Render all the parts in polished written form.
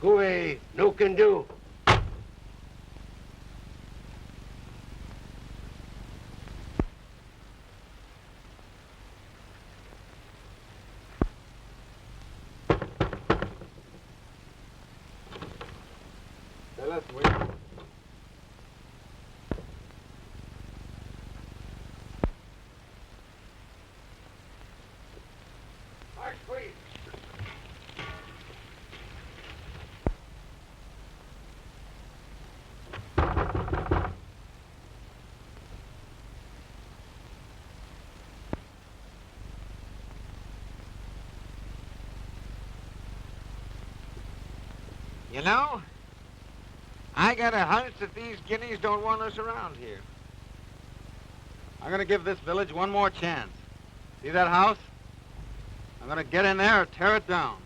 Cooey, no can do. Let's wait. March, please. You know, I got a hunch that these guineas don't want us around here. I'm gonna give this village one more chance. See that house? I'm gonna get in there or tear it down.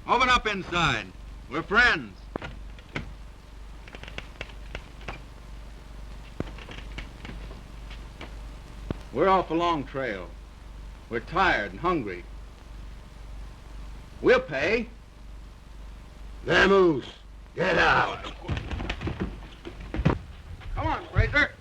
Open up inside. We're friends. We're off a long trail. We're tired and hungry. We'll pay. Vamoose, get out. Come on, Fraser.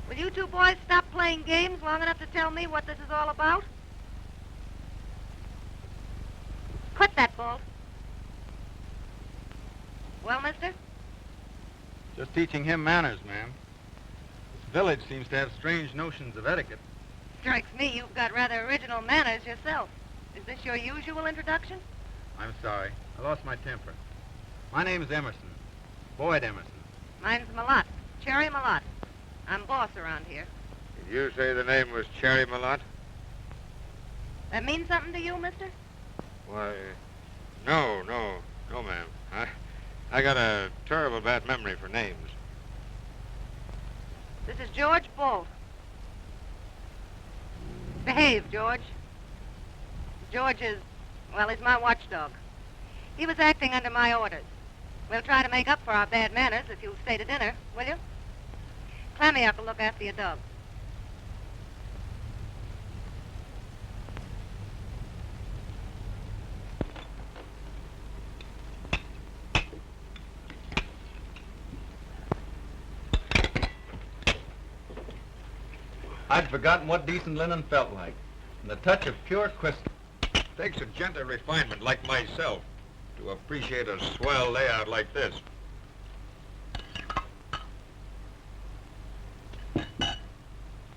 Will you two boys stop playing games long enough to tell me what this is all about? Quit that, Balt. Well, mister? Just teaching him manners, ma'am. This village seems to have strange notions of etiquette. Strikes me you've got rather original manners yourself. Is this your usual introduction? I'm sorry. I lost my temper. My name is Emerson. Boyd Emerson. Mine's Malotte. Cherry Malotte. I'm boss around here. Did you say the name was Cherry Malotte? That mean something to you, mister? Why, no, ma'am. I got a terrible bad memory for names. This is George Balt. Behave, George. George is, well, he's my watchdog. He was acting under my orders. We'll try to make up for our bad manners if you'll stay to dinner, will you? Clammy will look after your dog. I'd forgotten what decent linen felt like. And the touch of pure crystal. Takes a gentle refinement like myself to appreciate a swell layout like this.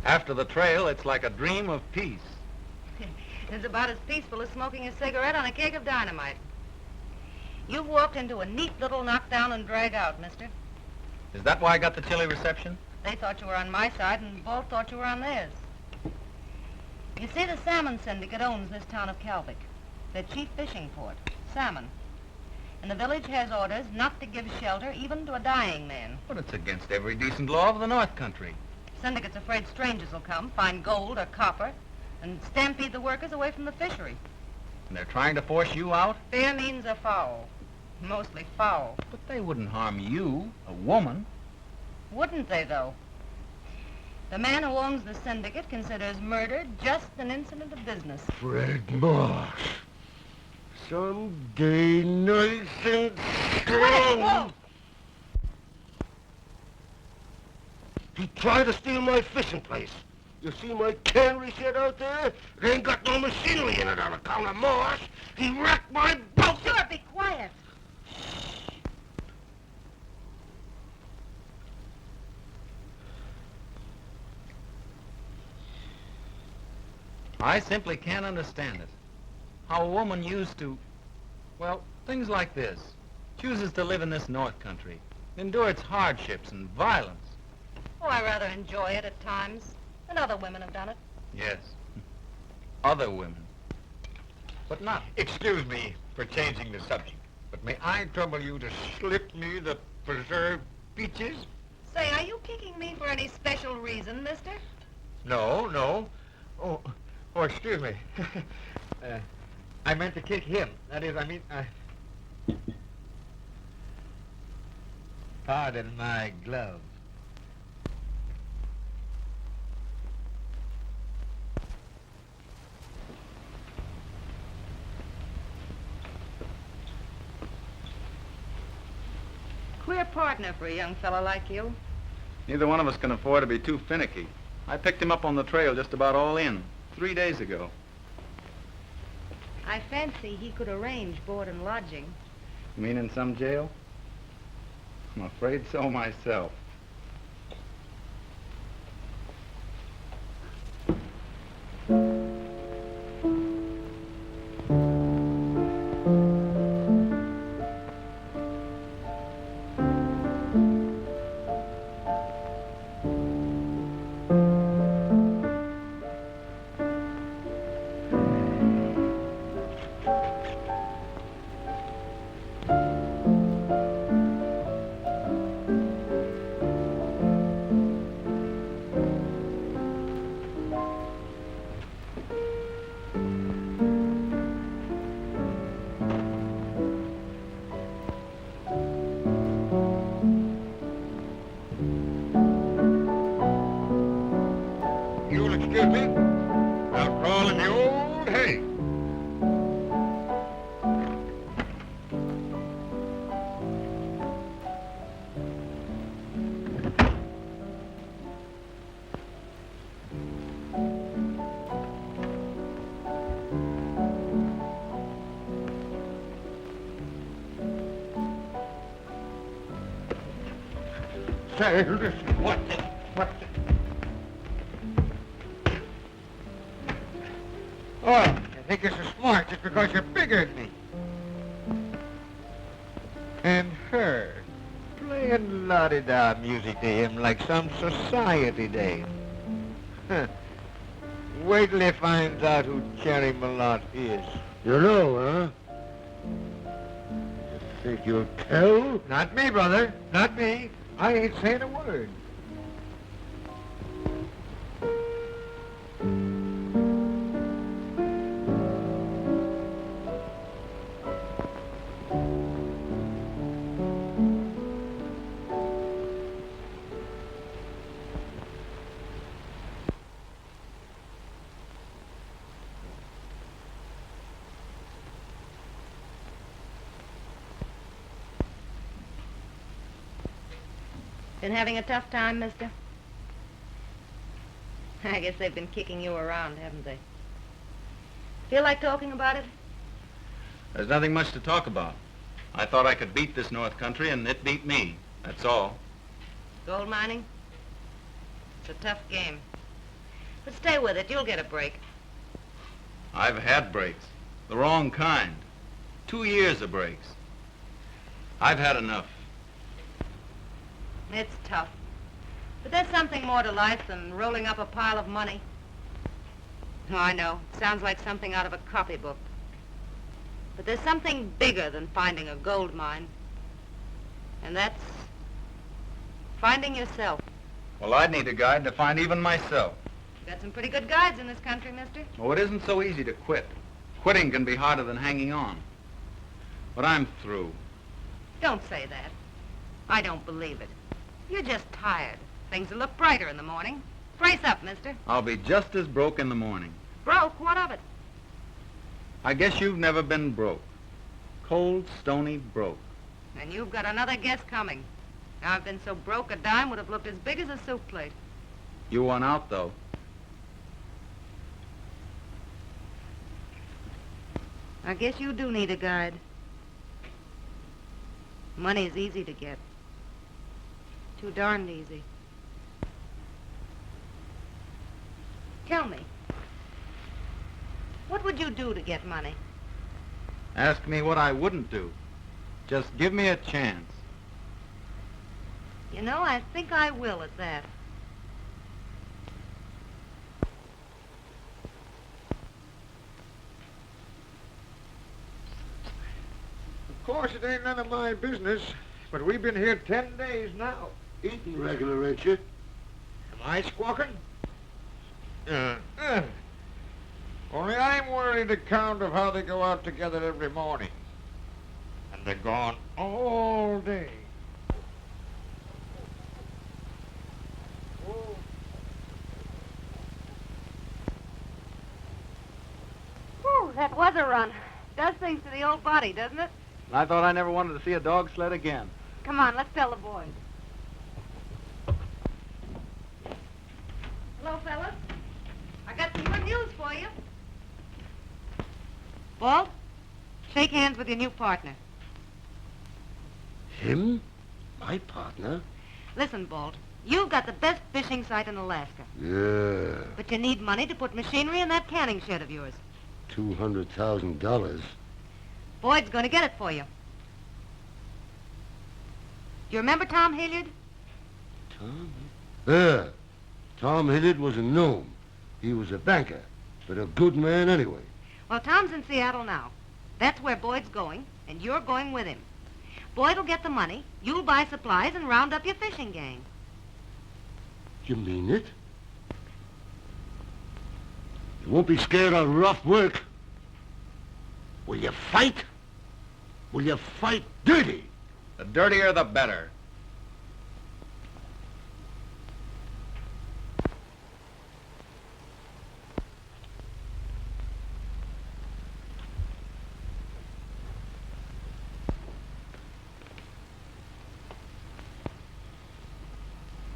After the trail, it's like a dream of peace. It's about as peaceful as smoking a cigarette on a keg of dynamite. You've walked into a neat little knockdown and drag out, mister. Is that why I got the chilly reception? They thought you were on my side, and Balt thought you were on theirs. You see, the salmon syndicate owns this town of Kalvik, their chief fishing port, salmon. And the village has orders not to give shelter even to a dying man. But it's against every decent law of the North Country. Syndicate's afraid strangers will come, find gold or copper, and stampede the workers away from the fishery. And they're trying to force you out? Fair means are foul. Mostly foul. But they wouldn't harm you, a woman. Wouldn't they, though? The man who owns the syndicate considers murder just an incident of business. Fred Marsh. Someday nice and strong. He tried to steal my fishing place. You see my cannery shed out there? It ain't got no machinery in it on account of Marsh. He wrecked my boat. Sure, be quiet. I simply can't understand it. How a woman used to, well, things like this, chooses to live in this North Country, endure its hardships and violence. Oh, I rather enjoy it at times. And other women have done it. Yes, other women. But not... Excuse me for changing the subject, but may I trouble you to slip me the preserved peaches? Say, are you kicking me for any special reason, mister? No, no. Oh, excuse me. I meant to kick him. That is, Pardon my glove. Queer partner for a young fellow like you. Neither one of us can afford to be too finicky. I picked him up on the trail just about all in, 3 days ago. I fancy he could arrange board and lodging. You mean in some jail? I'm afraid so myself. Excuse me? I'll crawl in the old hay. Say, listen, what the... Oh, you think you're so smart just because you're bigger than me. And her, playing la-di-da music to him like some society dame. Huh. Wait till he finds out who Cherry Malotte is. You know, huh? You think you'll tell? Not me, brother. Not me. I ain't saying a word. Been having a tough time, mister? I guess they've been kicking you around, haven't they? Feel like talking about it? There's nothing much to talk about. I thought I could beat this North Country, and it beat me. That's all. Gold mining? It's a tough game. But stay with it. You'll get a break. I've had breaks. The wrong kind. 2 years of breaks. I've had enough. It's tough. But there's something more to life than rolling up a pile of money. Oh, I know. Sounds like something out of a copybook. But there's something bigger than finding a gold mine. And that's finding yourself. Well, I'd need a guide to find even myself. Got some pretty good guides in this country, mister. Oh, it isn't so easy to quit. Quitting can be harder than hanging on. But I'm through. Don't say that. I don't believe it. You're just tired. Things will look brighter in the morning. Brace up, mister. I'll be just as broke in the morning. Broke? What of it? I guess you've never been broke. Cold, stony broke. And you've got another guess coming. Now, I've been so broke a dime would have looked as big as a soup plate. You won out, though. I guess you do need a guide. Money's easy to get. Too darned easy. Tell me, What would you do to get money? Ask me what I wouldn't do. Just give me a chance. You know, I think I will at that. Of course, it ain't none of my business, but we've been here 10 days now. Eating regular, ain't you? Am I squawking? Only I'm worried account of how they go out together every morning. And they're gone all day. Whew, that was a run. Does things to the old body, doesn't it? I thought I never wanted to see a dog sled again. Come on, let's tell the boys. Hello, fellas. I got some good news for you. Balt, shake hands with your new partner. Him? My partner? Listen, Balt, you've got the best fishing site in Alaska. Yeah. But you need money to put machinery in that canning shed of yours. $200,000. Boyd's going to get it for you. Do you remember Tom Hilliard? Tom? Yeah. Tom Hilliard was a gnome. He was a banker, but a good man anyway. Well, Tom's in Seattle now. That's where Boyd's going, and you're going with him. Boyd'll get the money, you'll buy supplies, and round up your fishing gang. You mean it? You won't be scared of rough work. Will you fight? Will you fight dirty? The dirtier, the better.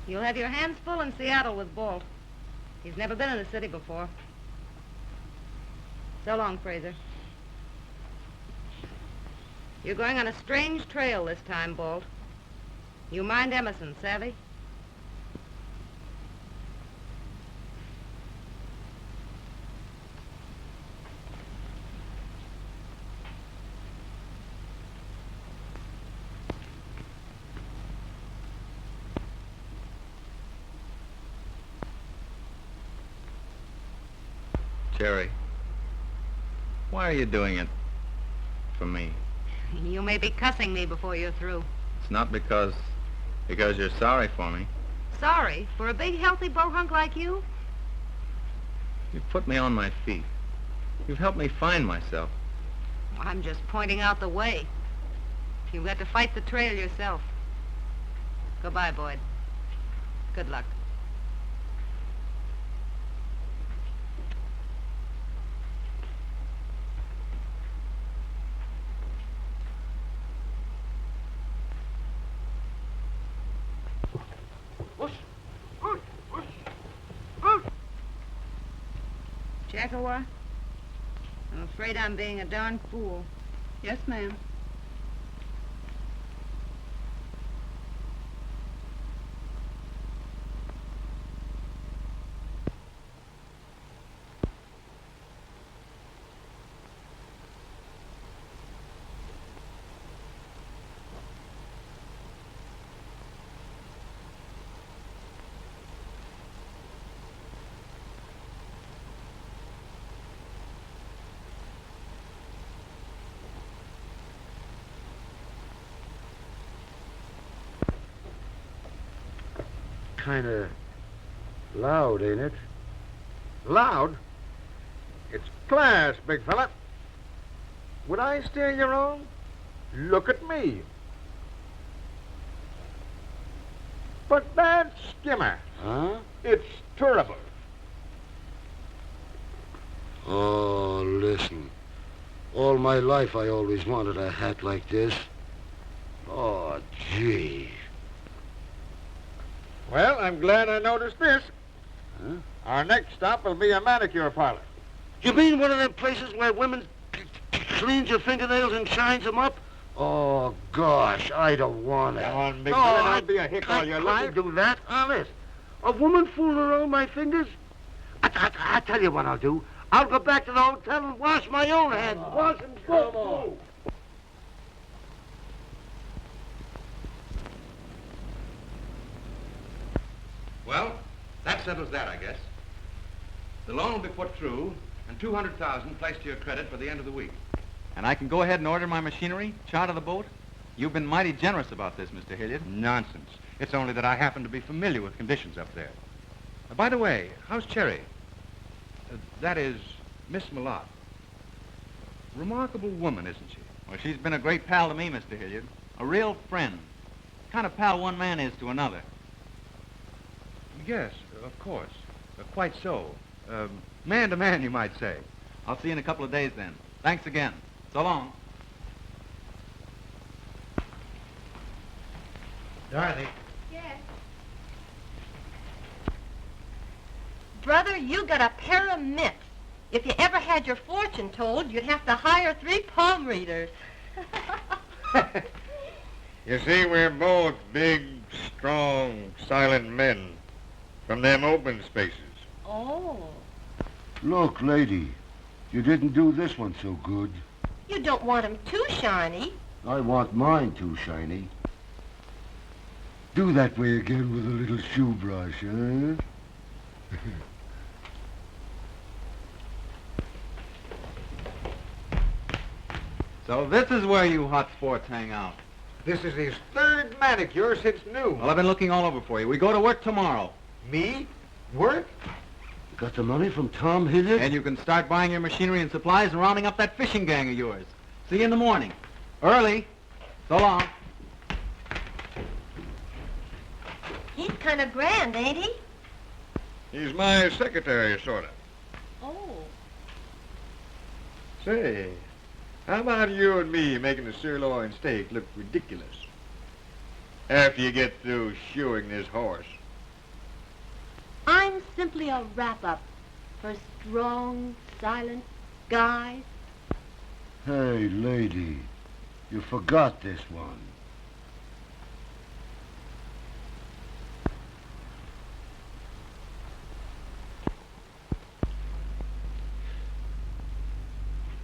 You'll have your hands full in Seattle with Balt. He's never been in the city before. So long, Fraser. You're going on a strange trail this time, Balt. You mind Emerson, savvy? Cherry, why are you doing it for me? You may be cussing me before you're through. It's not because you're sorry for me. Sorry? For a big, healthy bohunk like you? You've put me on my feet. You've helped me find myself. I'm just pointing out the way. You've got to fight the trail yourself. Goodbye, Boyd. Good luck. Jackawa, I'm afraid I'm being a darn fool. Yes, ma'am. Kinda loud, ain't it? Loud? It's class, big fella. Would I steer you wrong? Look at me. But that skimmer, Huh? it's terrible. Oh, listen. All my life I always wanted a hat like this. Oh, gee. Well, I'm glad I noticed this. Huh? Our next stop will be a manicure parlor. You mean one of them places where women cleans your fingernails and shines them up? Oh, gosh, I don't want it. Come on, big No, fella, I don't be a hick all your life. can't do that, honest. A woman fooling around my fingers? I tell you what I'll do. I'll go back to the hotel and wash my own hands. Wash them good. Well, that settles that, I guess. The loan will be put through, and $200,000 placed to your credit for the end of the week. And I can go ahead and order my machinery, charter the boat? You've been mighty generous about this, Mr. Hilliard. Nonsense. It's only that I happen to be familiar with conditions up there. By the way, how's Cherry? That is, Miss Malotte. Remarkable woman, isn't she? Well, she's been a great pal to me, Mr. Hilliard. A real friend. Kind of pal one man is to another. Yes, of course. Quite so. Man to man, you might say. I'll see you in a couple of days then. Thanks again. So long. Dorothy. Yes. Brother, you got a pair of mitts. If you ever had your fortune told, you'd have to hire 3 palm readers. You see, we're both big, strong, silent men from them open spaces. Oh. Look, lady, you didn't do this one so good. You don't want 'em too shiny. I want mine too shiny. Do that way again with a little shoe brush, huh? So this is where you hot sports hang out. This is his 3rd manicure since noon. Well, I've been looking all over for you. We go to work tomorrow. Me? Work? Got the money from Tom Hilliard? And you can start buying your machinery and supplies and rounding up that fishing gang of yours. See you in the morning. Early. So long. He's kind of grand, ain't he? He's my secretary, sort of. Oh. Say, how about you and me making the sirloin steak look ridiculous after you get through shoeing this horse? I'm simply a wrap-up for strong, silent guys. Hey, lady, you forgot this one.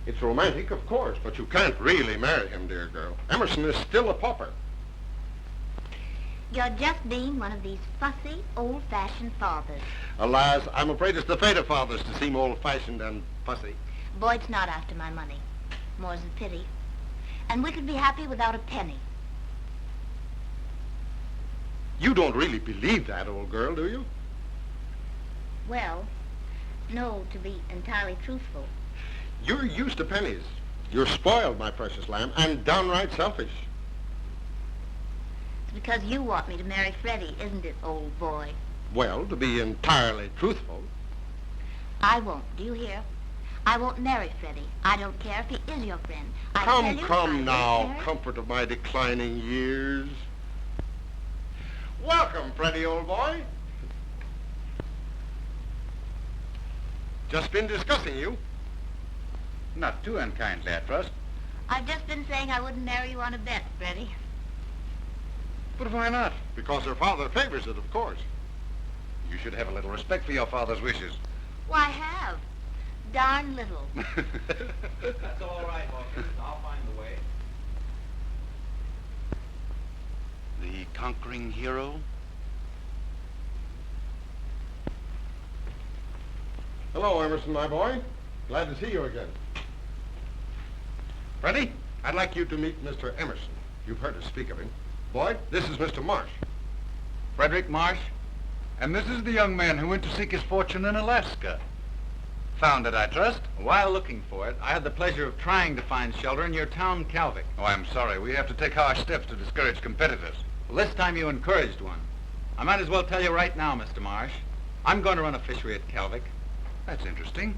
It's romantic, of course, but you can't really marry him, dear girl. Emerson is still a pauper. You're just being one of these fussy, old-fashioned fathers. Alas, I'm afraid it's the fate of fathers to seem old-fashioned and fussy. Boyd's not after my money. More's the pity. And we could be happy without a penny. You don't really believe that, old girl, do you? Well, no, to be entirely truthful. You're used to pennies. You're spoiled, my precious lamb, and downright selfish. It's because you want me to marry Freddie, isn't it, old boy? Well, to be entirely truthful. I won't, do you hear? I won't marry Freddie. I don't care if he is your friend. I tell you, I Come won't now, marry- comfort of my declining years. Welcome, Freddie, old boy. Just been discussing you. Not too unkindly, I trust. I've just been saying I wouldn't marry you on a bet, Freddie. But why not? Because her father favors it, of course. You should have a little respect for your father's wishes. Why, have. Darn little. That's all right, Hawkins. I'll find the way. The conquering hero? Hello, Emerson, my boy. Glad to see you again. Freddie, I'd like you to meet Mr. Emerson. You've heard us speak of him. Boyd, this is Mr. Marsh. Frederick Marsh. And this is the young man who went to seek his fortune in Alaska. Found it, I trust? While looking for it, I had the pleasure of trying to find shelter in your town, Calvic. Oh, I'm sorry. We have to take harsh steps to discourage competitors. Well, this time you encouraged one. I might as well tell you right now, Mr. Marsh. I'm going to run a fishery at Calvic. That's interesting.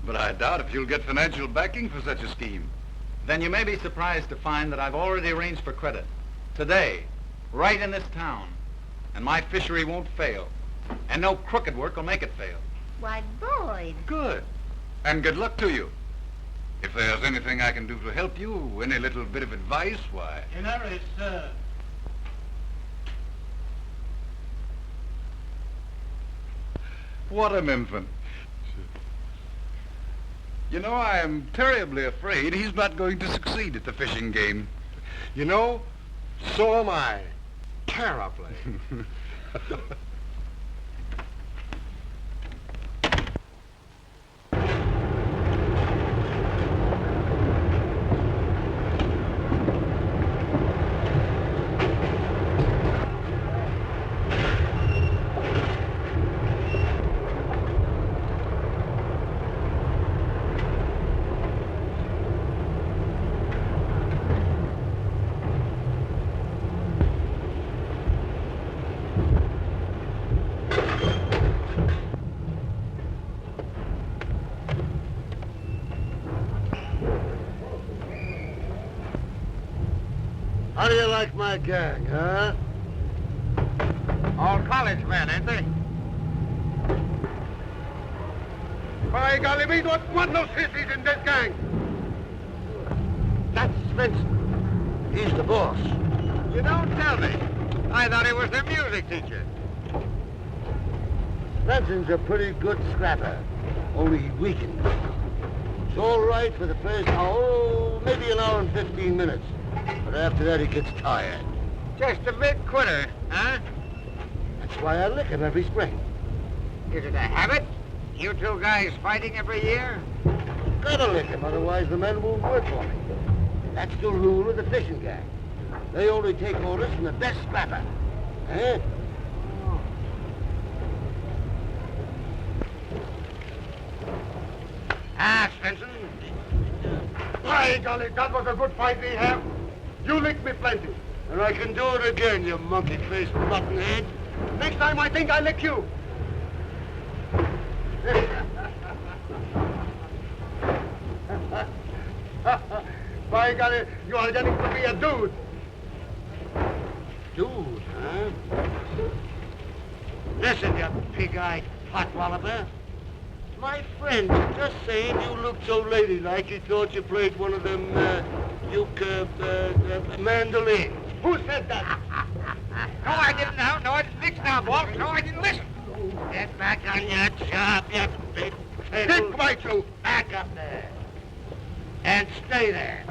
But I doubt if you'll get financial backing for such a scheme. Then you may be surprised to find that I've already arranged for credit. Today, right in this town. And my fishery won't fail. And no crooked work will make it fail. Why, Boyd. Good. And good luck to you. If there's anything I can do to help you, any little bit of advice, why... Dinner is served. What an infant. You know, I am terribly afraid he's not going to succeed at the fishing game. You know, so am I. Terribly. How do you like my gang, huh? All college men, ain't they? By golly, we don't want no sissies in this gang. That's Vincent. He's the boss. You don't tell me. I thought he was the music teacher. Vincent's a pretty good scrapper, only he weakens. It's all right for the first hour, maybe an hour and 15 minutes. But after that, he gets tired. Just a big quitter, huh? That's why I lick him every spring. Is it a habit? You two guys fighting every year? Gotta lick him, otherwise the men won't work for me. That's the rule of the fishing gang. They only take orders from the best scrapper. Eh? Ah, Svensson. By golly, that was a good fight we have. You licked me plenty. And I can do it again, you monkey-faced muttonhead. Next time I think I'll lick you. By golly, you are getting to be a dude. Dude, huh? Listen, you pig-eyed pot-walloper. My friend was just saying you looked so ladylike he thought you played one of them, mandolins. Who said that? No, I didn't now. No, I didn't mix now, boss. No, I didn't listen. Get back on your job, you big Keep fiddle. quiet, you. Back up there. And stay there.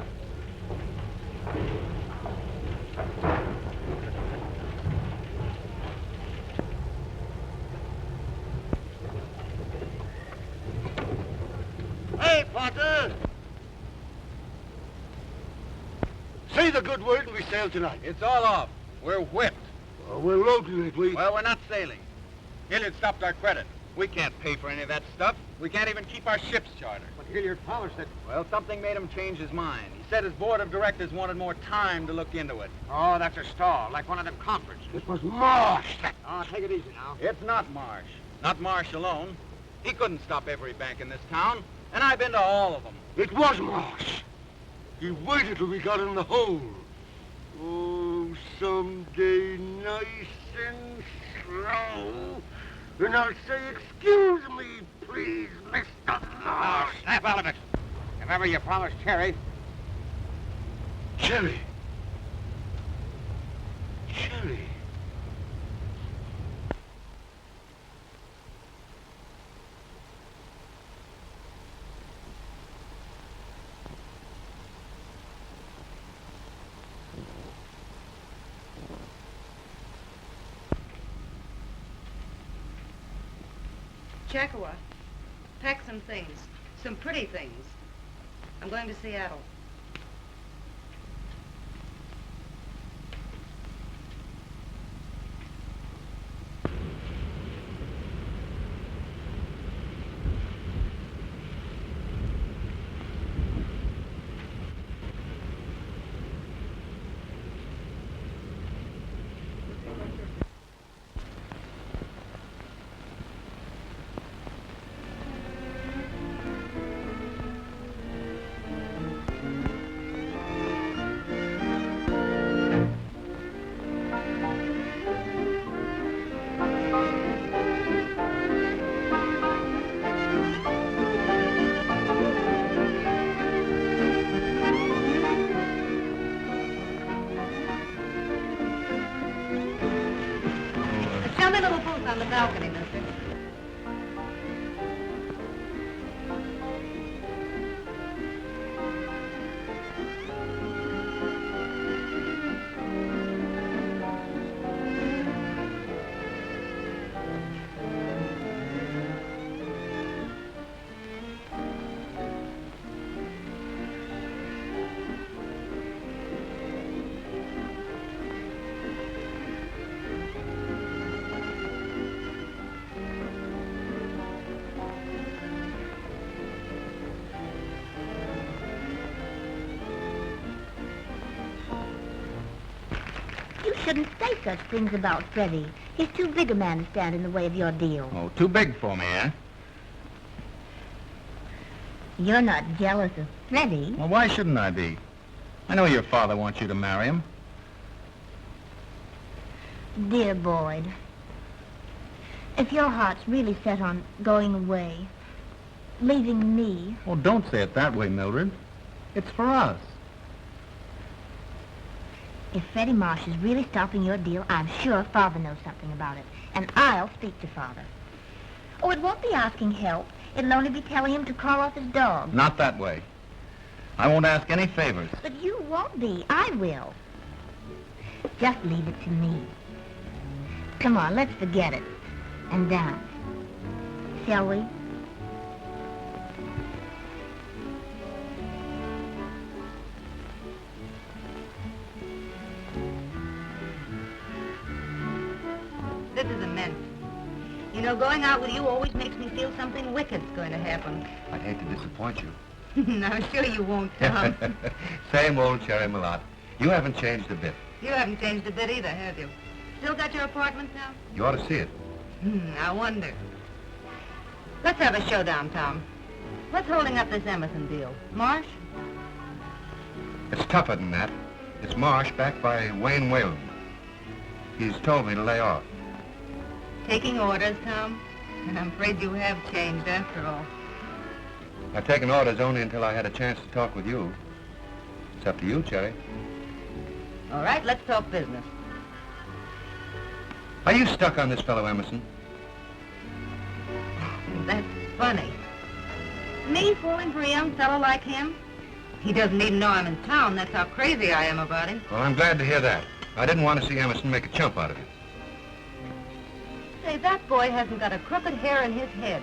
Hey, Potter! Say the good word and we sail tonight. It's all off. We're whipped. Well, we're loading it, we... Well, we're not sailing. Hilliard stopped our credit. We can't pay for any of that stuff. We can't even keep our ship's charter. But Hilliard promised it. Well, something made him change his mind. He said his board of directors wanted more time to look into it. Oh, that's a stall, like one of them conferences. It was Marsh. Oh, take it easy now. It's not Marsh. Not Marsh alone. He couldn't stop every bank in this town, and I've been to all of them. It was Marsh. He waited till we got in the hole. Oh, someday nice and slow. And I'll say, excuse me, please, Mr. Oh, Marsh. snap out of it. If ever you promised Cherry. Cherry. Cherry. Checkawa, pack some things, some pretty things. I'm going to Seattle. Show me a little booth on the balcony, mister. shouldn't say such things about Freddie. He's too big a man to stand in the way of your deal. Oh, too big for me, eh? You're not jealous of Freddie. Well, why shouldn't I be? I know your father wants you to marry him. Dear Boyd, if your heart's really set on going away, leaving me... Oh, don't say it that way, Mildred. It's for us. If Freddie Marsh is really stopping your deal, I'm sure Father knows something about it. And I'll speak to Father. Oh, it won't be asking help. It'll only be telling him to call off his dog. Not that way. I won't ask any favors. But you won't be. I will. Just leave it to me. Come on, let's forget it. And dance. Shall we? This is immense. You know, going out with you always makes me feel something wicked's going to happen. I'd hate to disappoint you. No, sure you won't, Tom. Same old Cherry Malotte. You haven't changed a bit. You haven't changed a bit either, have you? Still got your apartment now? You ought to see it. I wonder. Let's have a showdown, Tom. What's holding up this Emerson deal? Marsh? It's tougher than that. It's Marsh backed by Wayne Whalen. He's told me to lay off. Taking orders, Tom? And I'm afraid you have changed after all. I've taken orders only until I had a chance to talk with you. It's up to you, Cherry. All right, let's talk business. Are you stuck on this fellow Emerson? That's funny. Me falling for a young fellow like him? He doesn't even know I'm in town. That's how crazy I am about him. Well, I'm glad to hear that. I didn't want to see Emerson make a chump out of you. Say, that boy hasn't got a crooked hair in his head.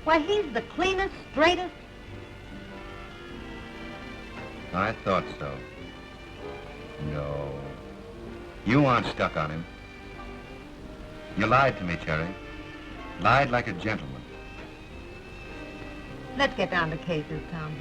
Why, he's the cleanest, straightest... I thought so. No. You aren't stuck on him. You lied to me, Cherry. Lied like a gentleman. Let's get down to cases, Tom.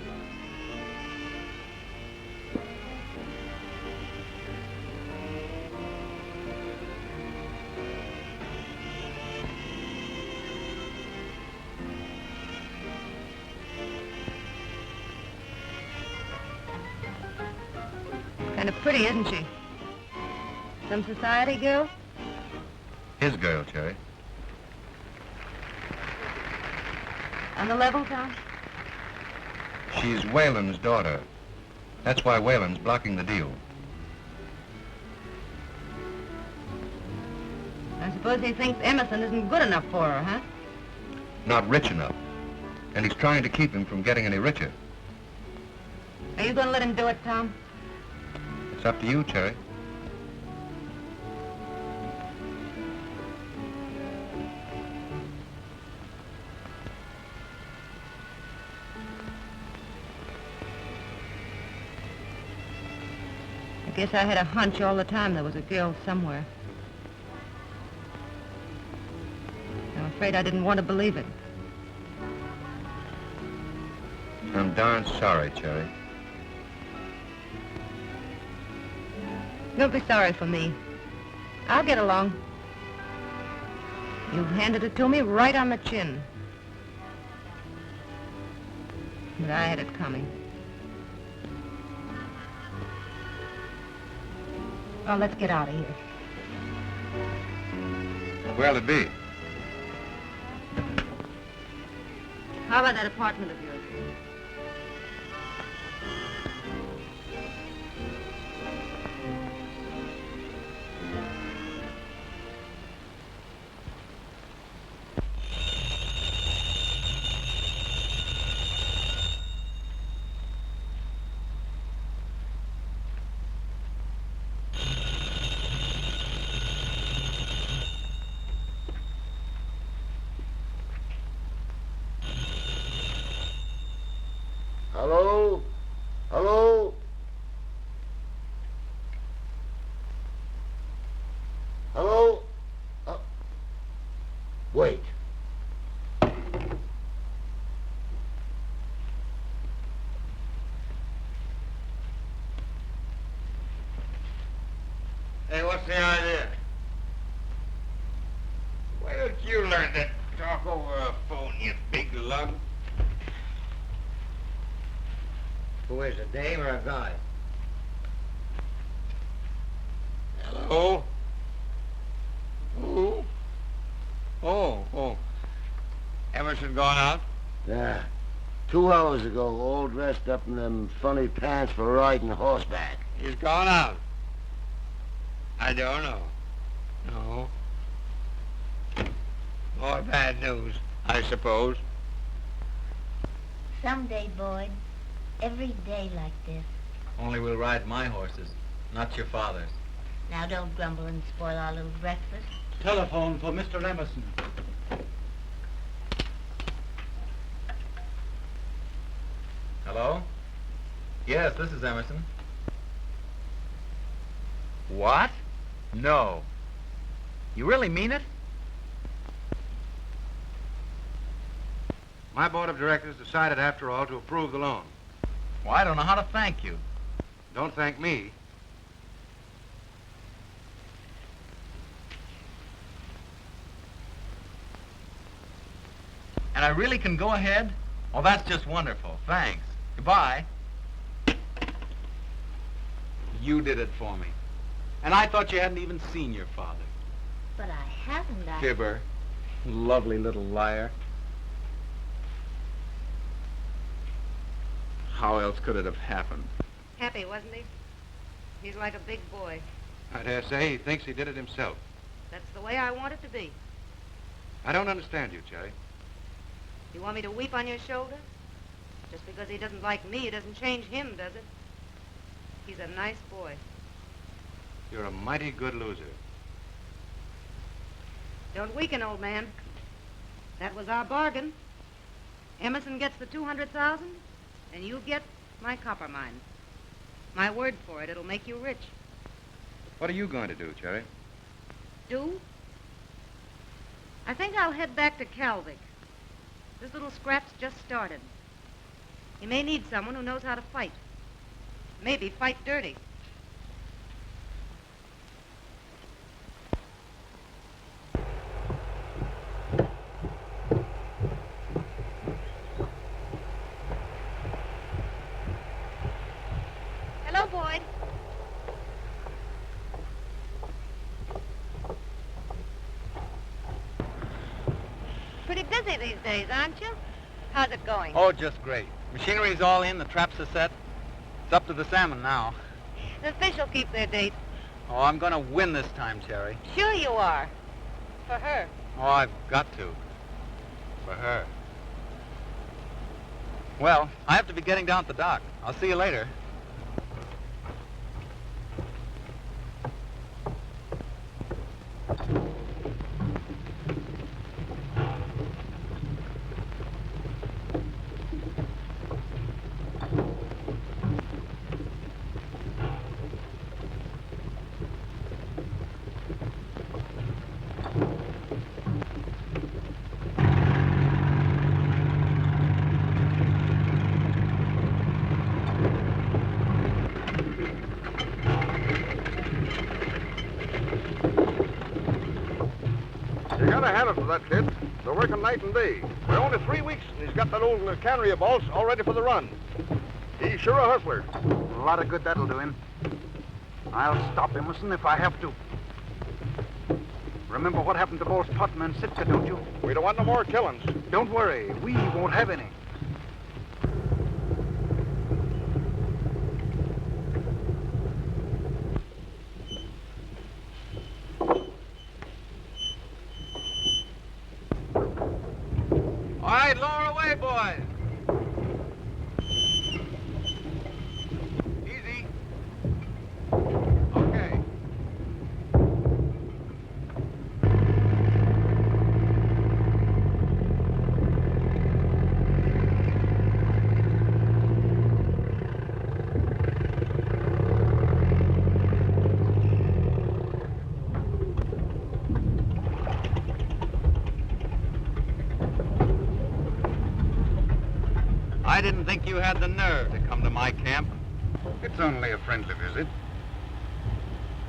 Kind of pretty, isn't she? Some society girl? His girl, Cherry. On the level, Tom? She's Whalen's daughter. That's why Whalen's blocking the deal. I suppose he thinks Emerson isn't good enough for her, huh? Not rich enough. And he's trying to keep him from getting any richer. Are you going to let him do it, Tom? It's up to you, Cherry. I guess I had a hunch all the time there was a girl somewhere. I'm afraid I didn't want to believe it. I'm darn sorry, Cherry. Don't be sorry for me. I'll get along. You've handed it to me right on the chin. But I had it coming. Well, let's get out of here. Where'll it be? How about that apartment of yours? Hello? Hello? Hello? Wait. Hey, what's the idea? Why don't you learn to talk over a phone, you big lug? Who is it, a dame or a guy? Hello? Who? Oh. Emerson gone out? Yeah. 2 hours ago, all dressed up in them funny pants for riding horseback. He's gone out. I don't know. No. More bad news, I suppose. Someday, Boyd, every day like this. Only we'll ride my horses, not your father's. Now don't grumble and spoil our little breakfast. Telephone for Mr. Emerson. Hello? Yes, this is Emerson. What? No. You really mean it? My board of directors decided, after all, to approve the loan. Well, I don't know how to thank you. Don't thank me. And I really can go ahead? Oh, that's just wonderful. Thanks. Goodbye. You did it for me. And I thought you hadn't even seen your father. But I haven't. Fibber. Lovely little liar. How else could it have happened? Happy, wasn't he? He's like a big boy. I dare say he thinks he did it himself. That's the way I want it to be. I don't understand you, Cherry. You want me to weep on your shoulder? Just because he doesn't like me, it doesn't change him, does it? He's a nice boy. You're a mighty good loser. Don't weaken, old man. That was our bargain. Emerson gets the 200,000, and you get my copper mine. My word for it, it'll make you rich. What are you going to do, Cherry? Do? I think I'll head back to Calvic. This little scrap's just started. You may need someone who knows how to fight. Maybe fight dirty. Hello, Boyd. Pretty busy these days, aren't you? How's it going? Oh, just great. Machinery's all in, the traps are set. It's up to the salmon now. The fish will keep their date. Oh, I'm gonna win this time, Cherry. Sure you are. For her. Oh, I've got to. For her. Well, I have to be getting down at the dock. I'll see you later. You gotta hand it to that kid. They're working night and day. We're only 3 weeks, and he's got that old cannery of Balt's all ready for the run. He's sure a hustler. A lot of good that'll do him. I'll stop Emerson if I have to. Remember what happened to Bolt's potman Sitka, don't you? We don't want no more killings. Don't worry, we won't have any. All right, lower away, boys. Easy. Okay. I didn't think you had the nerve to come to my camp. It's only a friendly visit.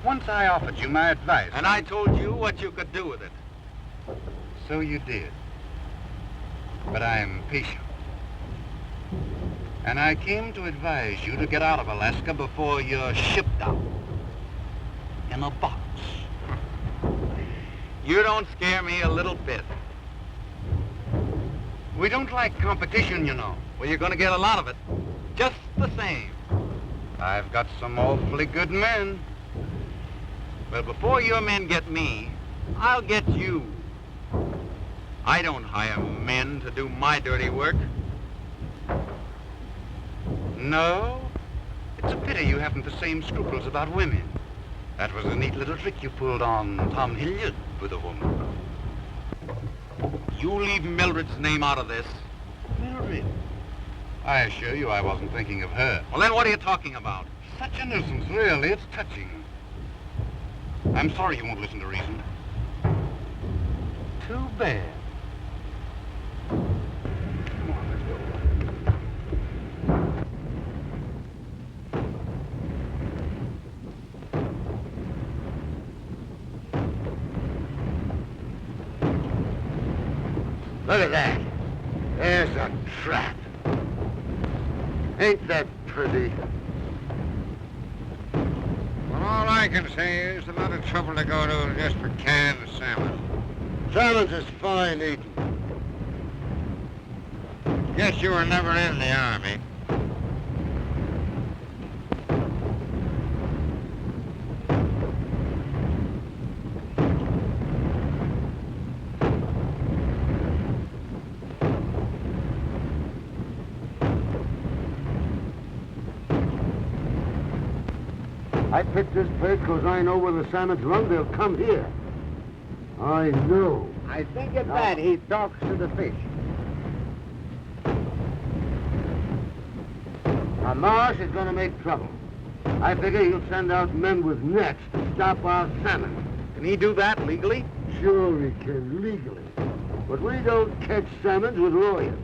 Once I offered you my advice. And I told you what you could do with it. So you did. But I am patient. And I came to advise you to get out of Alaska before you're shipped out. In a box. You don't scare me a little bit. We don't like competition, you know. Well, you're going to get a lot of it. Just the same. I've got some awfully good men. Well, before your men get me, I'll get you. I don't hire men to do my dirty work. No? It's a pity you haven't the same scruples about women. That was a neat little trick you pulled on Tom Hilliard with a woman. You leave Mildred's name out of this. Mildred? I assure you I wasn't thinking of her. Well, then what are you talking about? Such a nuisance, really. It's touching. I'm sorry you won't listen to reason. Too bad. Come on, let's go. Look at that. There's a trap. Ain't that pretty? Well, all I can say is a lot of trouble to go to just for canned salmon. Salmon's is fine eating. Guess you were never in the Army. I picked this place because I know where the salmon's run. They'll come here. I know. I think it's that he talks to the fish. Now, Marsh is going to make trouble. I figure he'll send out men with nets to stop our salmon. Can he do that legally? Sure he can, legally. But we don't catch salmons with lawyers.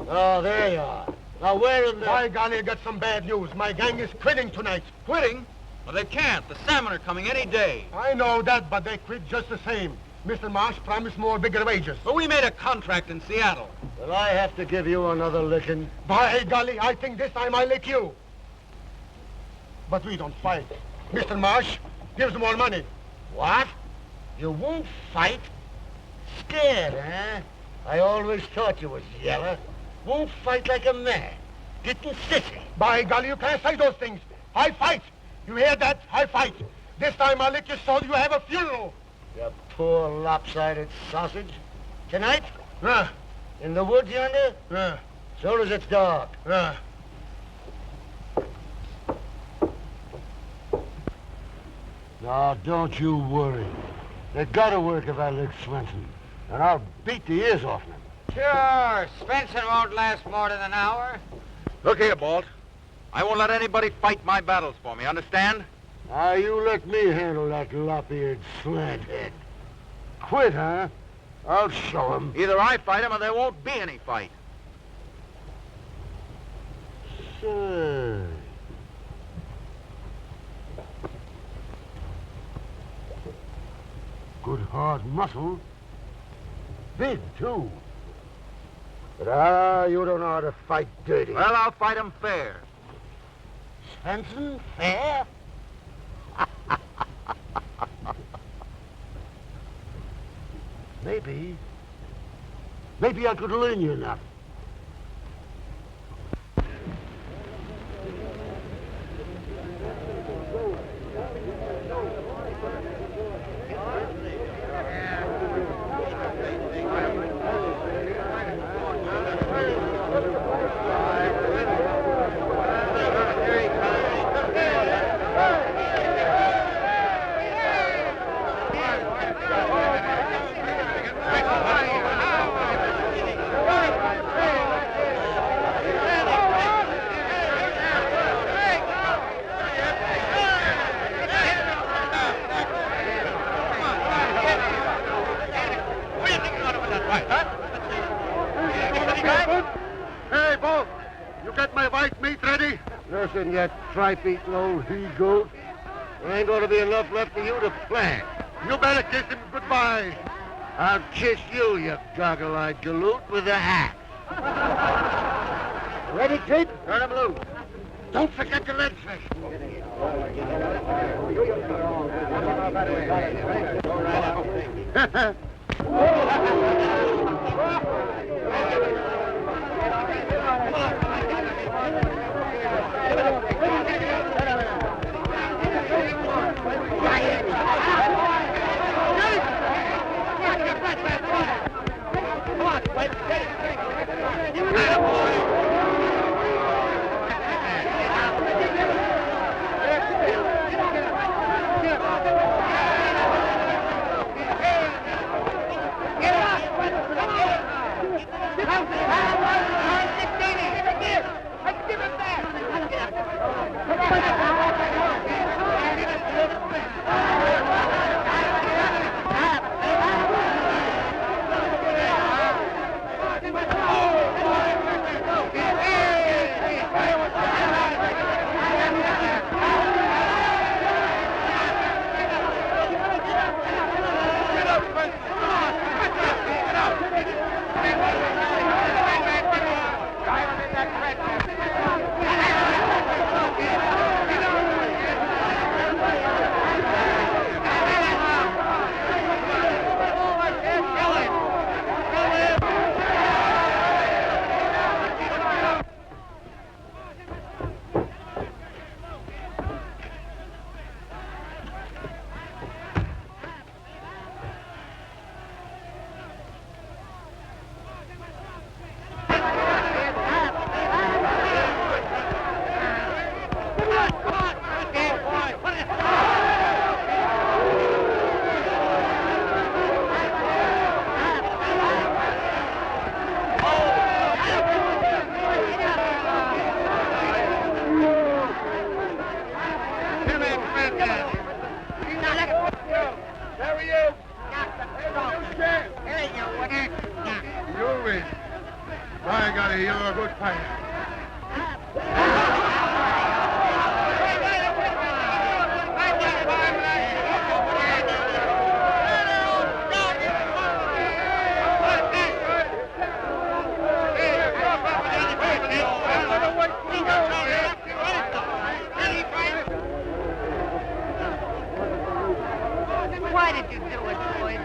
Oh, there you are. Now, where in the... By golly, I got some bad news. My gang is quitting tonight. Quitting? Well, they can't. The salmon are coming any day. I know that, but they quit just the same. Mr. Marsh promised more bigger wages. But we made a contract in Seattle. Well, I have to give you another licking. By golly, I think this time I lick you. But we don't fight. Mr. Marsh gives more money. What? You won't fight? Scared, huh? I always thought you was yeller. Won't fight like a man. Getting sissy. By golly, you can't say those things. I fight. You hear that? I fight. This time I'll lick you so you have a funeral. You poor lopsided sausage. Tonight? Yeah. In the woods yonder? Yeah. So does it's dark. Yeah. No, don't you worry. They gotta work if I lick Swenson. And I'll beat the ears off him. Sure. Svensson won't last more than an hour. Look here, Balt. I won't let anybody fight my battles for me, understand? Now, you let me handle that lop-eared slanthead. Quit, huh? I'll show him. Either I fight him or there won't be any fight. Sure. Good hard muscle. Big, too. But, you don't know how to fight dirty. Well, I'll fight him fair. Svensson, fair? Maybe I could learn you enough. Listen, you tripe-eating old he-goat. There ain't gonna be enough left for you to plant. You better kiss him goodbye. I'll kiss you, you goggle-eyed galoot, with a axe. Ready, Kate? Turn him loose. Don't forget the lead fish. I got a yellow good fight. Why did you do it, Floyd?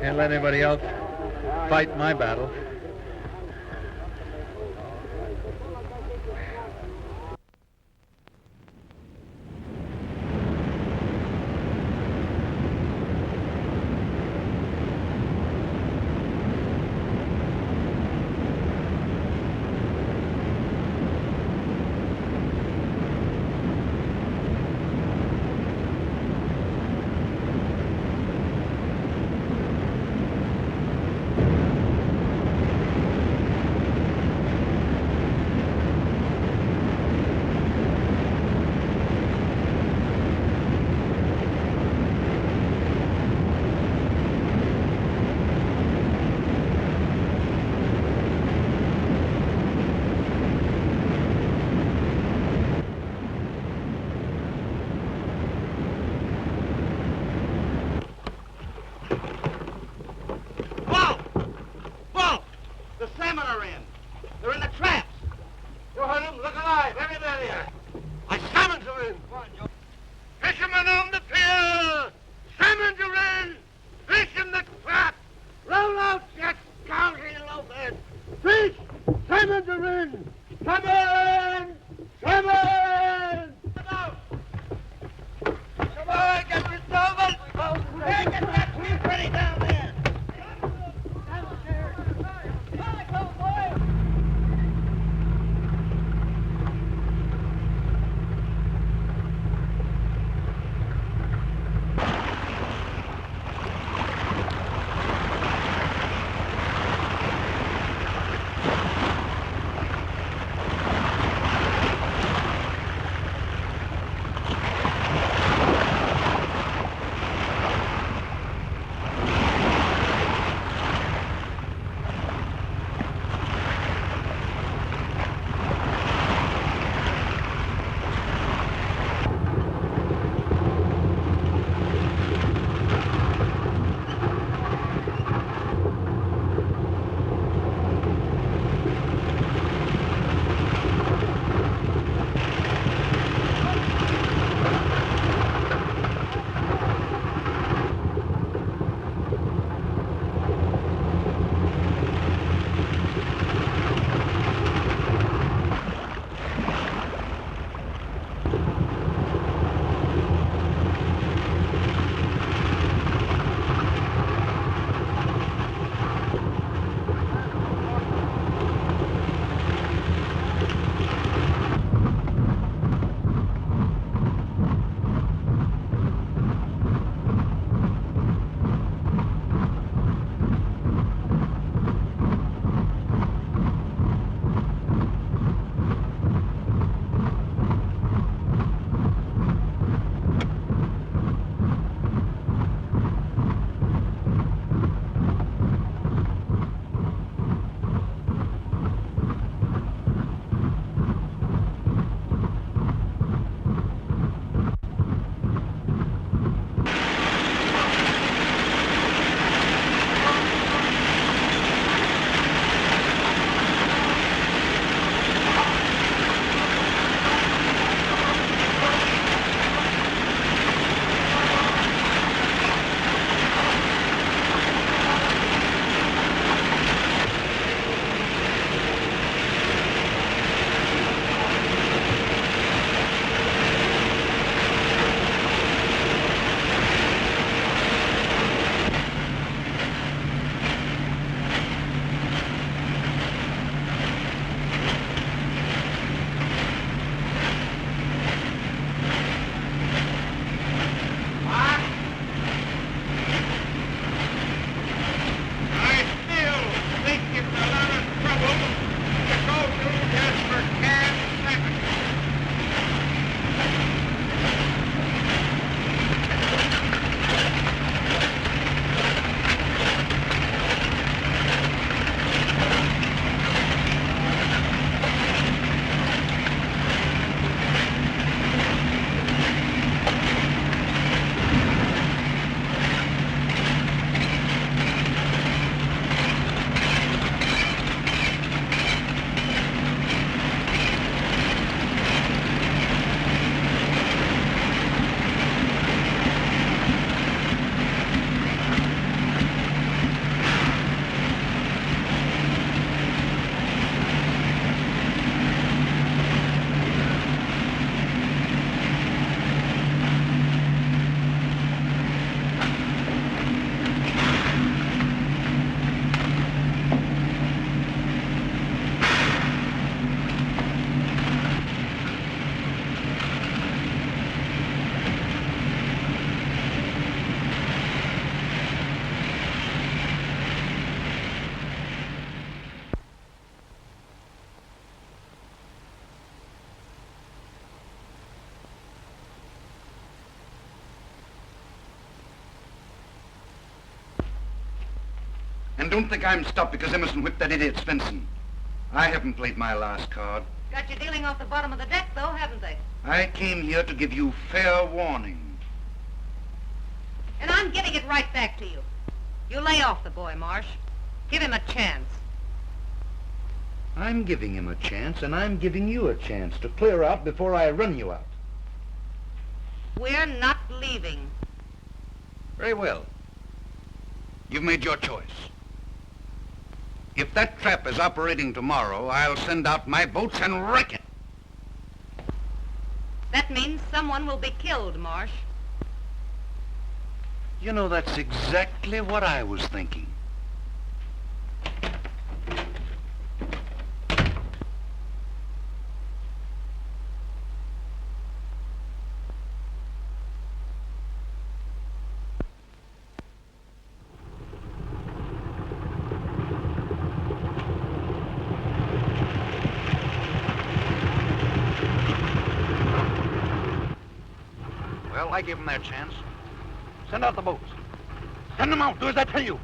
Can't let anybody else fight my battle. And don't think I'm stopped because Emerson whipped that idiot Svensson. I haven't played my last card. Got you dealing off the bottom of the deck, though, haven't they? I came here to give you fair warning. And I'm giving it right back to you. You lay off the boy, Marsh. Give him a chance. I'm giving him a chance, and I'm giving you a chance to clear out before I run you out. We're not leaving. Very well. You've made your choice. If that trap is operating tomorrow, I'll send out my boats and wreck it. That means someone will be killed, Marsh. You know, that's exactly what I was thinking. Well, I gave them their chance. Send out the boats. Send them out. Do as I tell you.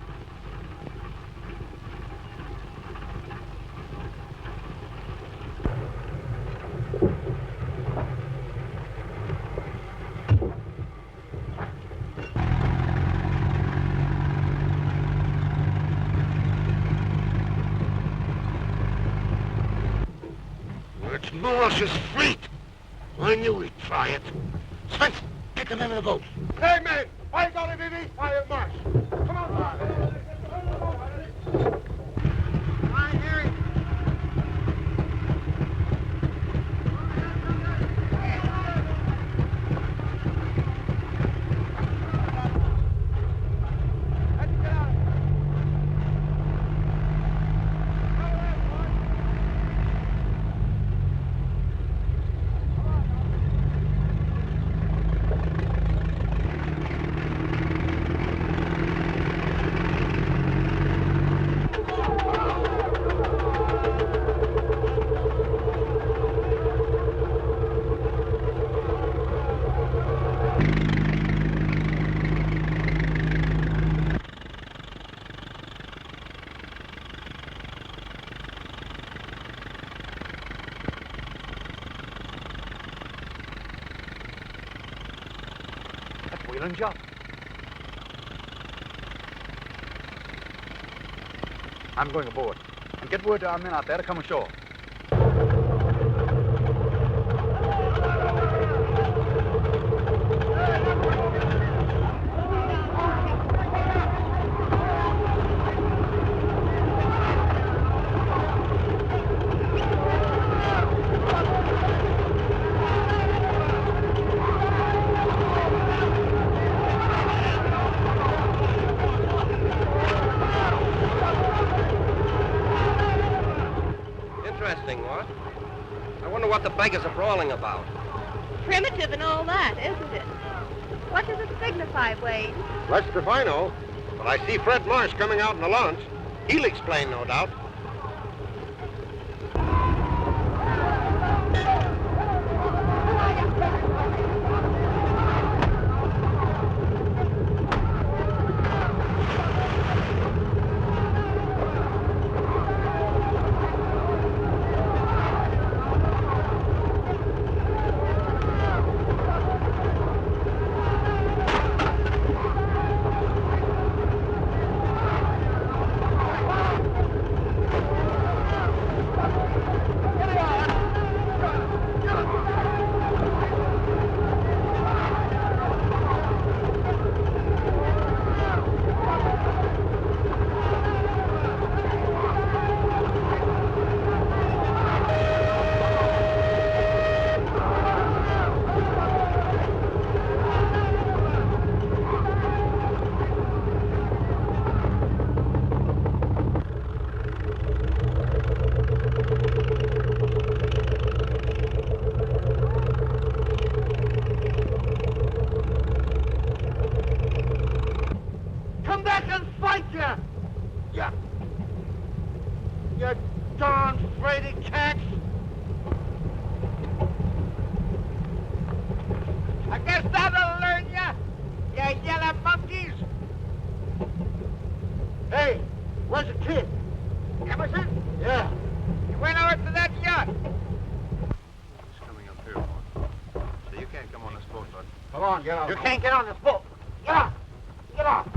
It's Marsh's fleet. I knew he'd try it. Spence, get them into the boat. Hey, man, why you gotta be these fire Marsh? Come on, man. I hear it. Job. I'm going aboard. And get word to our men out there to come ashore. What the beggars are brawling about. Primitive and all that, isn't it? What does it signify, Wade? Less if I know. But I see Fred Marsh coming out in the launch. He'll explain, no doubt. Come on, get on. You can't get on this boat. Get off! Get off!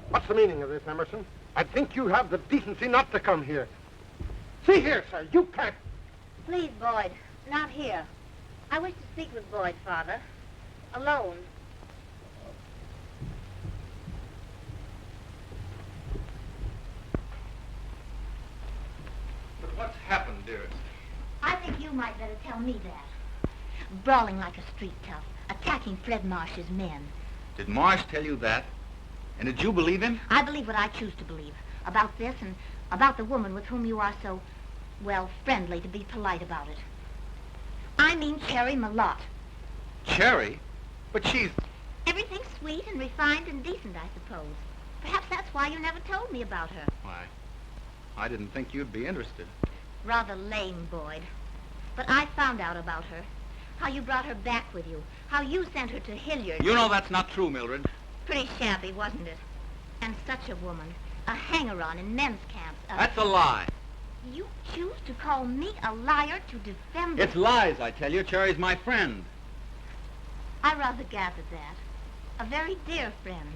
What's the meaning of this, Emerson? I think you have the decency not to come here. See here, sir, you can't. Please, Boyd, not here. I wish to speak with Boyd, Father. Alone. But what's happened, dearest? I think you might better tell me that. Brawling like a street tough, attacking Fred Marsh's men. Did Marsh tell you that? And did you believe him? I believe what I choose to believe. About this and about the woman with whom you are so, well, friendly, to be polite about it. I mean Cherry Malotte. Cherry? But she's... Everything's sweet and refined and decent, I suppose. Perhaps that's why you never told me about her. Why, I didn't think you'd be interested. Rather lame, Boyd. But I found out about her. How you brought her back with you. How you sent her to Hilliard. You know that's not true, Mildred. Pretty shabby, wasn't it? And such a woman. A hanger-on in men's camps. That's a lie. You choose to call me a liar to defend... It's lies, I tell you. Cherry's my friend. I rather gathered that. A very dear friend.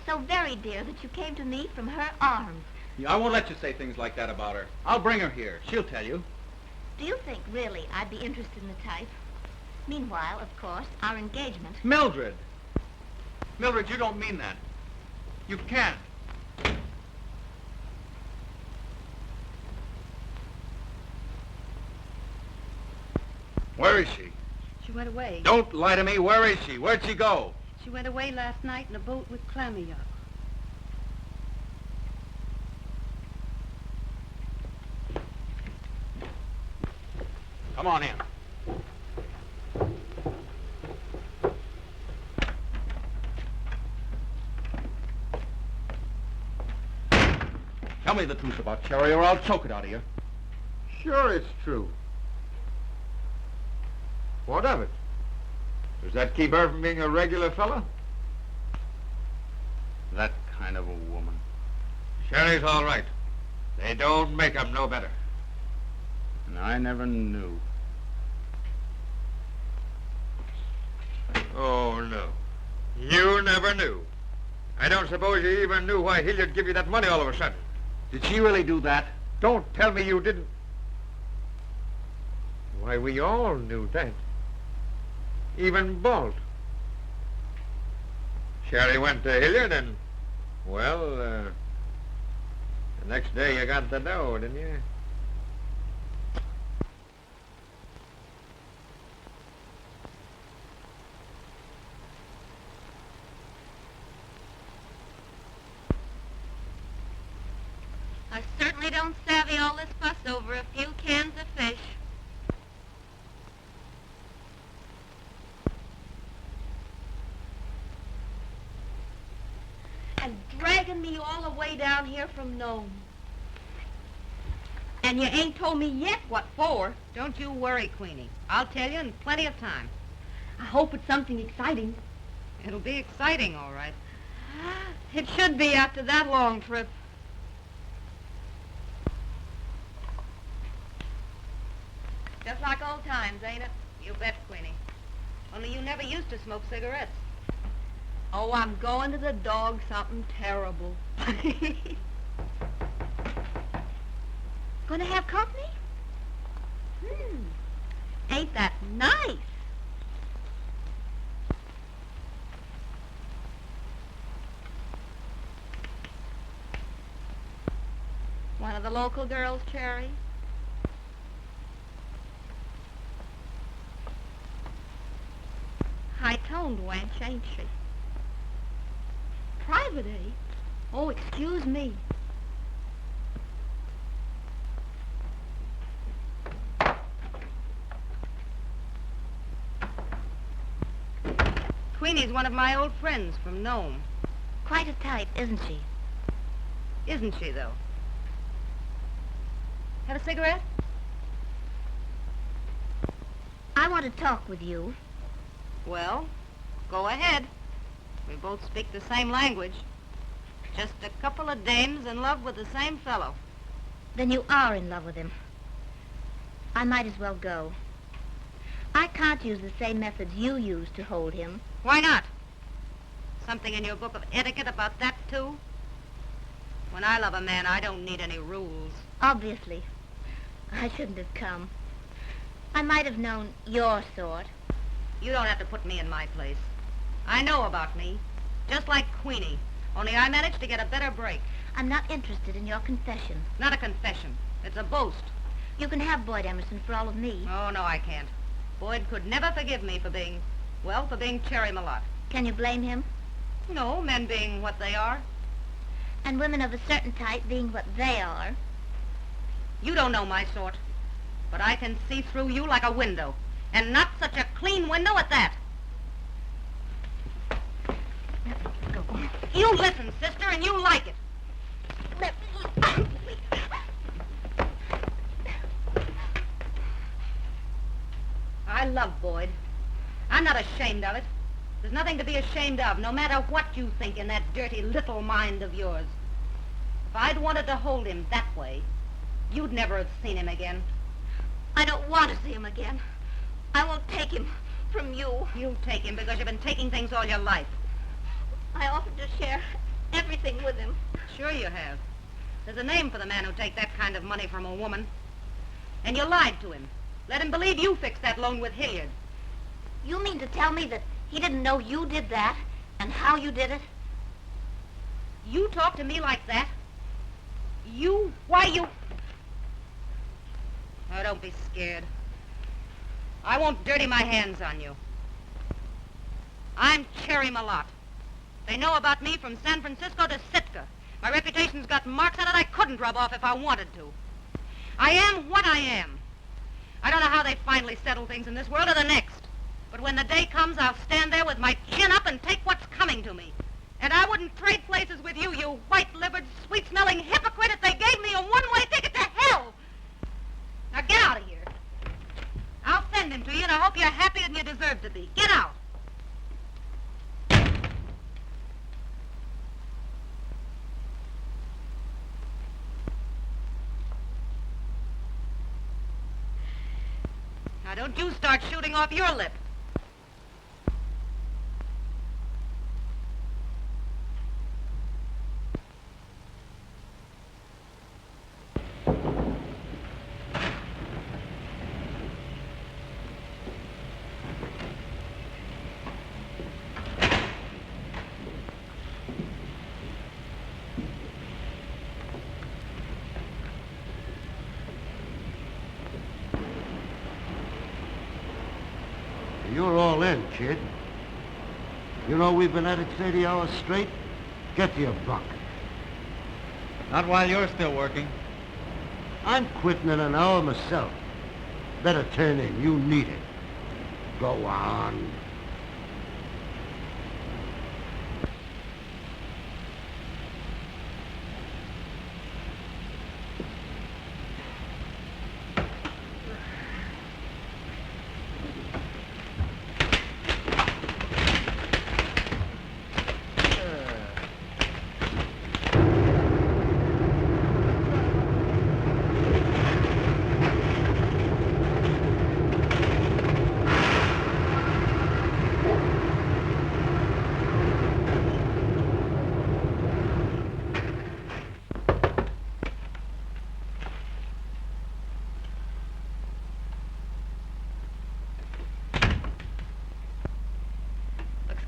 So very dear that you came to me from her arms. Yeah, I won't let you say things like that about her. I'll bring her here. She'll tell you. Do you think, really, I'd be interested in the type? Meanwhile, of course, our engagement... Mildred! Mildred, you don't mean that. You can't. Where is she? She went away. Don't lie to me. Where is she? Where'd she go? She went away last night in a boat with Clammy up. Come on in. Tell me the truth about Cherry, or I'll choke it out of you. Sure it's true. What of it? Does that keep her from being a regular fella? That kind of a woman. Cherry's all right. They don't make 'em no better. And I never knew. Oh, no. You never knew. I don't suppose you even knew why Hilliard give you that money all of a sudden. Did she really do that? Don't tell me you didn't. Why, we all knew that. Even Balt. Cherry went to Hilliard and, well, the next day you got the dough, didn't you? I certainly don't savvy all this fuss over a few cans of fish. And dragging me all the way down here from Nome. And you ain't told me yet what for. Don't you worry, Queenie. I'll tell you in plenty of time. I hope it's something exciting. It'll be exciting, all right. It should be after that long trip. Just like old times, ain't it? You bet, Queenie. Only you never used to smoke cigarettes. Oh, I'm going to the dog something terrible. Gonna have company? Ain't that nice? One of the local girls, Cherry? High-toned wench, ain't she? Private, eh? Oh, excuse me. Queenie's one of my old friends from Nome. Quite a type, isn't she? Isn't she, though? Have a cigarette? I want to talk with you. Well, go ahead. We both speak the same language. Just a couple of dames in love with the same fellow. Then you are in love with him. I might as well go. I can't use the same methods you use to hold him. Why not? Something in your book of etiquette about that, too? When I love a man, I don't need any rules. Obviously. I shouldn't have come. I might have known your sort. You don't have to put me in my place. I know about me. Just like Queenie. Only I managed to get a better break. I'm not interested in your confession. Not a confession. It's a boast. You can have Boyd Emerson for all of me. Oh, no, I can't. Boyd could never forgive me for being Cherry Malotte. Can you blame him? No, men being what they are. And women of a certain type being what they are. You don't know my sort. But I can see through you like a window. And not such a clean window at that. Go. You listen, sister, and you like it. Let me... I love Boyd. I'm not ashamed of it. There's nothing to be ashamed of, no matter what you think in that dirty little mind of yours. If I'd wanted to hold him that way, you'd never have seen him again. I don't want to see him again. I won't take him from you. You'll take him because you've been taking things all your life. I offered to share everything with him. Sure you have. There's a name for the man who'll take that kind of money from a woman. And you lied to him. Let him believe you fixed that loan with Hilliard. You mean to tell me that he didn't know you did that and how you did it? You talk to me like that? Why you... Oh, don't be scared. I won't dirty my hands on you. I'm Cherry Malotte. They know about me from San Francisco to Sitka. My reputation's got marks on it I couldn't rub off if I wanted to. I am what I am. I don't know how they finally settle things in this world or the next. But when the day comes, I'll stand there with my chin up and take what's coming to me. And I wouldn't trade places with you, you white-livered, sweet-smelling hypocrite, if they gave me a one-way ticket to hell. Now get out of here. I'll send him to you, and I hope you're happier than you deserve to be. Get out. Now don't you start shooting off your lip. You're all in, kid. You know we've been at it 30 hours straight? Get to your bunk. Not while you're still working. I'm quitting in an hour myself. Better turn in. You need it. Go on.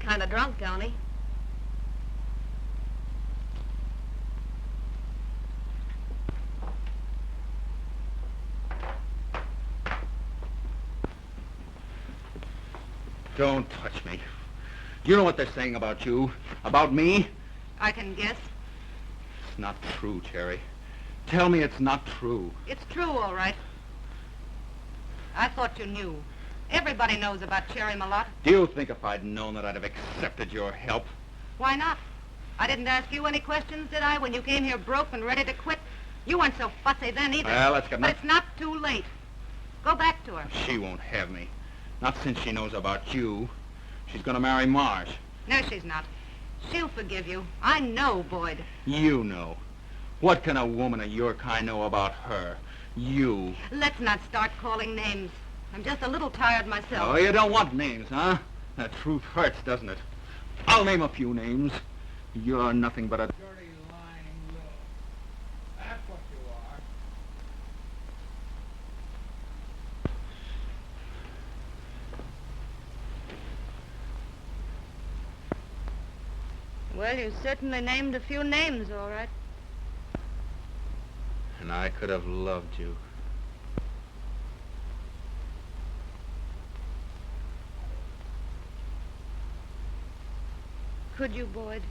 Kind of drunk, don't he? Don't touch me. Do you know what they're saying about you? About me? I can guess. It's not true, Cherry. Tell me it's not true. It's true, all right. I thought you knew. Everybody knows about Cherry Malotte. Do you think if I'd known that I'd have accepted your help? Why not? I didn't ask you any questions, did I, when you came here broke and ready to quit? You weren't so fussy then either. Well, that's got But it's not too late. Go back to her. She won't have me. Not since she knows about you. She's gonna marry Marsh. No, she's not. She'll forgive you. I know, Boyd. You know. What can a woman of your kind know about her? You. Let's not start calling names. I'm just a little tired myself. Oh, you don't want names, huh? The truth hurts, doesn't it? I'll name a few names. You're nothing but a dirty, lying little. That's what you are. Well, you certainly named a few names, all right. And I could have loved you. Could you, Boyd?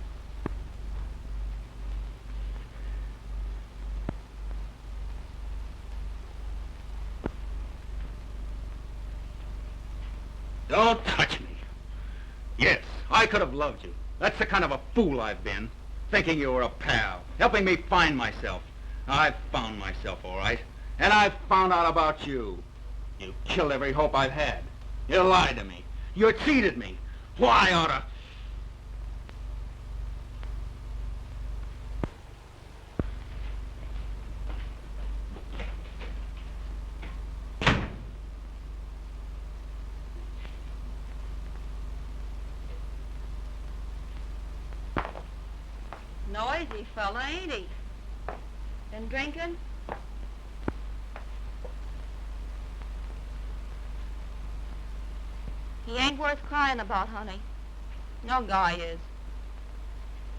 Don't touch me. Yes, I could have loved you. That's the kind of a fool I've been. Thinking you were a pal, helping me find myself. I've found myself, all right. And I've found out about you. You killed every hope I've had. You lied to me. You cheated me. Why oughta... Noisy fella, ain't he? Been drinking? He ain't worth crying about, honey. No guy is.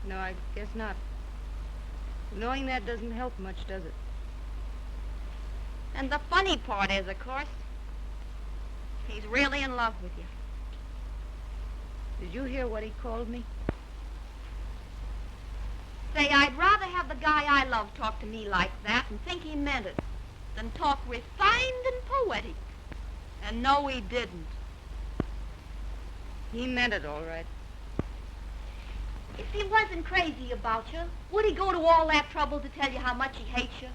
No, I guess not. Knowing that doesn't help much, does it? And the funny part is, of course, he's really in love with you. Did you hear what he called me? Say, I'd rather have the guy I love talk to me like that and think he meant it than talk refined and poetic. And no, he didn't. He meant it all right. If he wasn't crazy about you, would he go to all that trouble to tell you how much he hates you?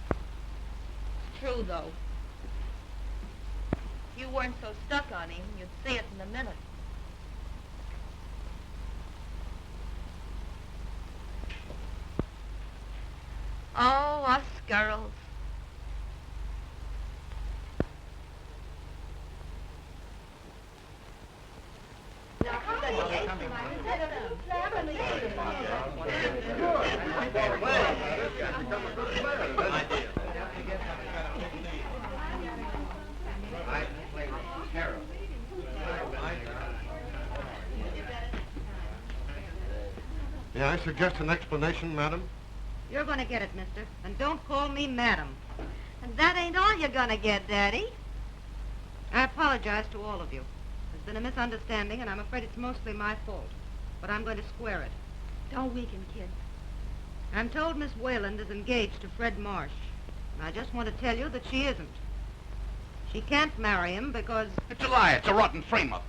It's true, though. If you weren't so stuck on him, you'd see it in a minute. Oh, us girls. May I suggest an explanation, madam? You're gonna get it, mister. And don't call me madam. And that ain't all you're gonna get, Daddy. I apologize to all of you. There's been a misunderstanding, and I'm afraid it's mostly my fault. But I'm going to square it. Don't weaken, kid. I'm told Miss Wayland is engaged to Fred Marsh. And I just want to tell you that she isn't. She can't marry him because... It's a lie. It's a rotten frame-up.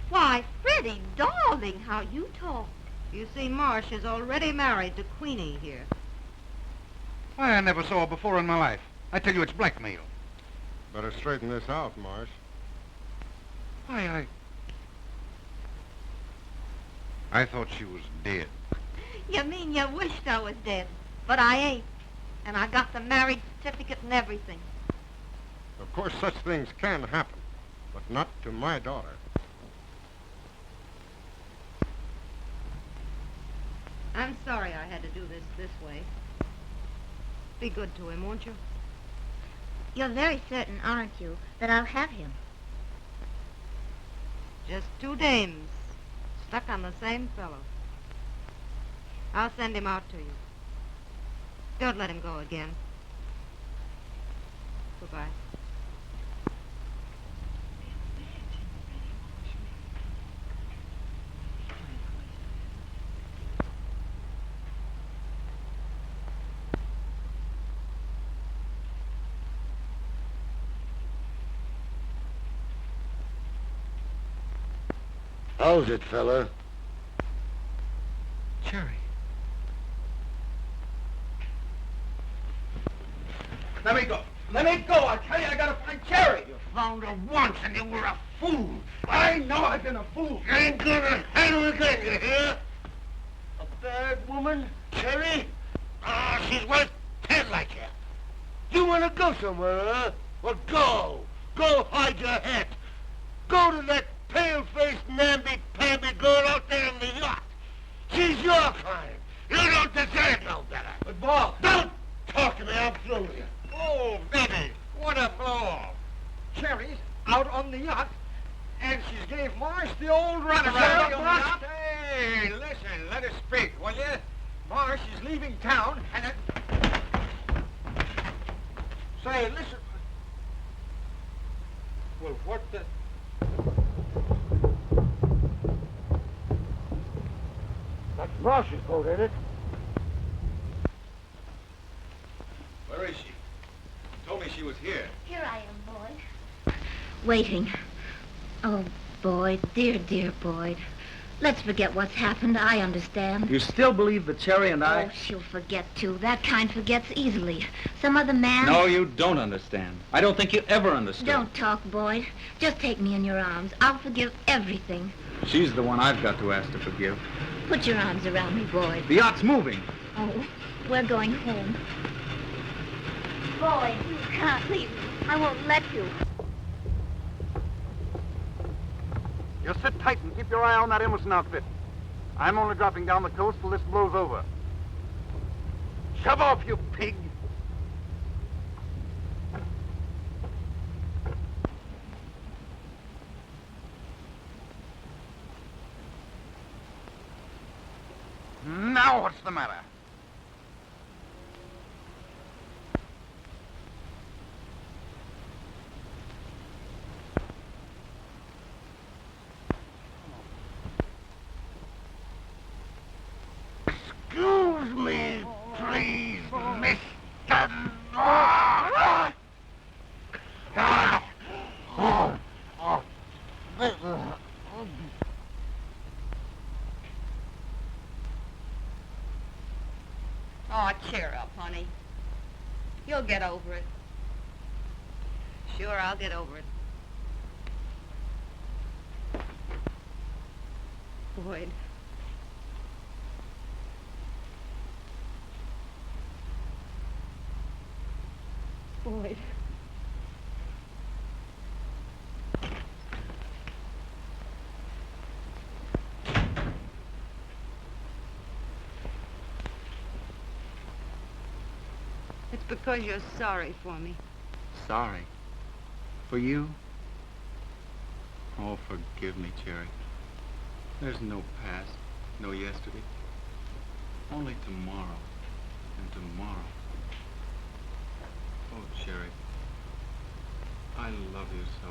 Why, Freddie, darling, how you talk. You see, Marsh is already married to Queenie here. Why, I never saw her before in my life. I tell you, it's blackmail. Better straighten this out, Marsh. Why, I thought she was dead. You mean you wished I was dead, but I ain't. And I got the marriage certificate and everything. Of course, such things can happen, but not to my daughter. I'm sorry I had to do this way. Be good to him, won't you? You're very certain, aren't you, that I'll have him? Just two dames, stuck on the same fellow. I'll send him out to you. Don't let him go again. Goodbye. How's it, fella? Cherry. Let me go. Let me go. I tell you, I gotta find Cherry. You found her once and you were a fool. I know I've been a fool. You ain't gonna handle it again, you hear? A bad woman, Cherry? Ah, she's worth 10 like you. You want to go somewhere, huh? Well, go. Go hide your hat. Go to that pale-faced, namby-pamby girl out there in the yacht. She's your kind. You don't deserve no better. But, Balt. Don't talk to me. I'm through with you. Oh, baby, what a blow. Cherry's out on the yacht, and she's gave Marsh the old runaround. Cherry on the Marsh- yacht? Hey, listen, let us speak, will you? Marsh is leaving town, and Say, listen. Well, what the... That's Marsh's boat, ain't it? Where is she? Told me she was here. Here I am, Boyd. Waiting. Oh, Boyd, dear, dear Boyd. Let's forget what's happened. I understand. You still believe that Cherry and Oh, she'll forget, too. That kind forgets easily. Some other man... No, you don't understand. I don't think you ever understood. Don't talk, Boyd. Just take me in your arms. I'll forgive everything. She's the one I've got to ask to forgive. Put your arms around me, Boyd. The yacht's moving. Oh, we're going home. Boyd, you can't leave me. I won't let you. You sit tight and keep your eye on that Emerson outfit. I'm only dropping down the coast till this blows over. Shove off, you pig! Now what's the matter? Excuse me, please, Mr. Oh, cheer up, honey. You'll get over it. Sure, I'll get over it. Boyd. Boyd. It's because you're sorry for me. Sorry. For you? Oh, forgive me, Cherry. There's no past, no yesterday. Only tomorrow and tomorrow. Oh, Cherry. I love you so.